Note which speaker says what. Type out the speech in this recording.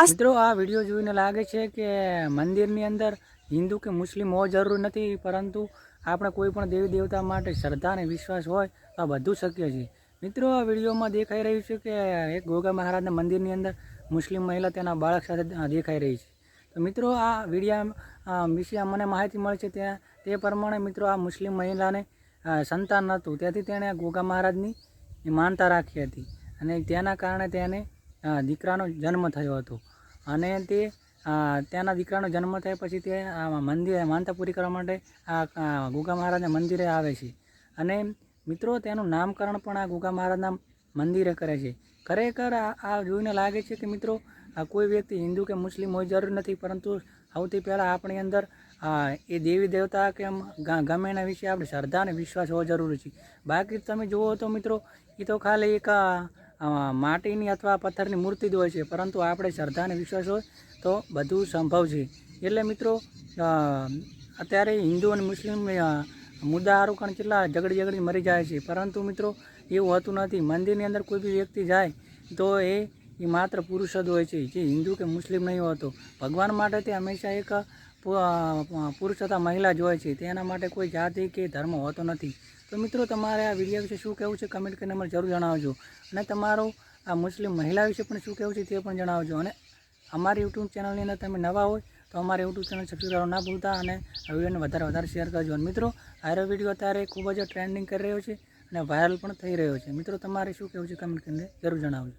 Speaker 1: મિત્રો આ વિડીયો જોઈને લાગે છે કે મંદિરની અંદર હિન્દુ કે મુસ્લિમ હોવા જરૂર નથી, પરંતુ આપણે કોઈ પણ દેવી દેવતા માટે શ્રદ્ધા અને વિશ્વાસ હોય તો આ બધું શક્ય છે. મિત્રો આ વિડીયોમાં દેખાઈ રહ્યું છે કે એક ગોગા મહારાજના મંદિરની અંદર મુસ્લિમ મહિલા તેના બાળક સાથે દેખાઈ રહી છે. તો મિત્રો આ વિડીયા વિશે મને માહિતી મળી છે તે પ્રમાણે મિત્રો આ મુસ્લિમ મહિલાને સંતાન નહોતું, તેથી તેણે ગોગા મહારાજની માનતા રાખી હતી અને તેના કારણે તેને દીકરાનો જન્મ થયો હતો. અને તે તેના દીકરાનો જન્મ થયા પછી તે મંદિર માનતા પૂરી કરવા માટે આ ગોગા મહારાજના મંદિરે આવે છે. અને મિત્રો તેનું નામકરણ પણ આ ગોગા મહારાજના મંદિરે કરે છે. ખરેખર આ જોઈને લાગે છે કે મિત્રો કોઈ વ્યક્તિ હિન્દુ કે મુસ્લિમ હોય જરૂર નથી, પરંતુ સૌથી પહેલાં આપણી અંદર એ દેવી દેવતા કે ગમે એના વિશે આપણે શ્રદ્ધા અને વિશ્વાસ હોવો જરૂરી છે. બાકી તમે જુઓ તો મિત્રો એ તો ખાલી એક માટીની અથવા પથ્થરની મૂર્તિ જ હોય છે, પરંતુ આપણે શ્રદ્ધા અને વિશ્વાસ હોય તો બધું સંભવ છે. એટલે મિત્રો અત્યારે હિન્દુ અને મુસ્લિમ મુદ્દા હારું પણ કેટલા ઝઘડી મરી જાય છે, પરંતુ મિત્રો એવું હોતું નથી. મંદિરની અંદર કોઈ બી વ્યક્તિ જાય તો એ માત્ર પુરુષ જ હોય છે, જે હિન્દુ કે મુસ્લિમ નહીં હોતો. ભગવાન માટે તે હંમેશા એક પુરુષ તથા મહિલા જ હોય છે, તેના માટે કોઈ જાતિ કે ધર્મ હોતો નથી. તો મિત્રો તમારે આ વિડીયો વિશે શું કહેવું છે કમેન્ટ કરીને મને જરૂર જણાવજો, અને તમારું આ મુસ્લિમ મહિલા વિશે પણ શું કહેવું છે તે પણ જણાવજો. અને અમારી યુટ્યુબ ચેનલની અંદર તમે નવા હોય તો અમારી યુટ્યુબ ચેનલ સબસ્ક્રાઈબ કરવાનું ના ભૂલતા, અને આ વિડીયોને વધારે શેર કરજો. અને મિત્રો આ વિડીયો અત્યારે ખૂબ જ ટ્રેન્ડિંગ કરી રહ્યો છે અને વાયરલ પણ થઈ રહ્યો છે. મિત્રો તમારે શું કહેવું છે કમેન્ટ કરીને જરૂર જણાવજો.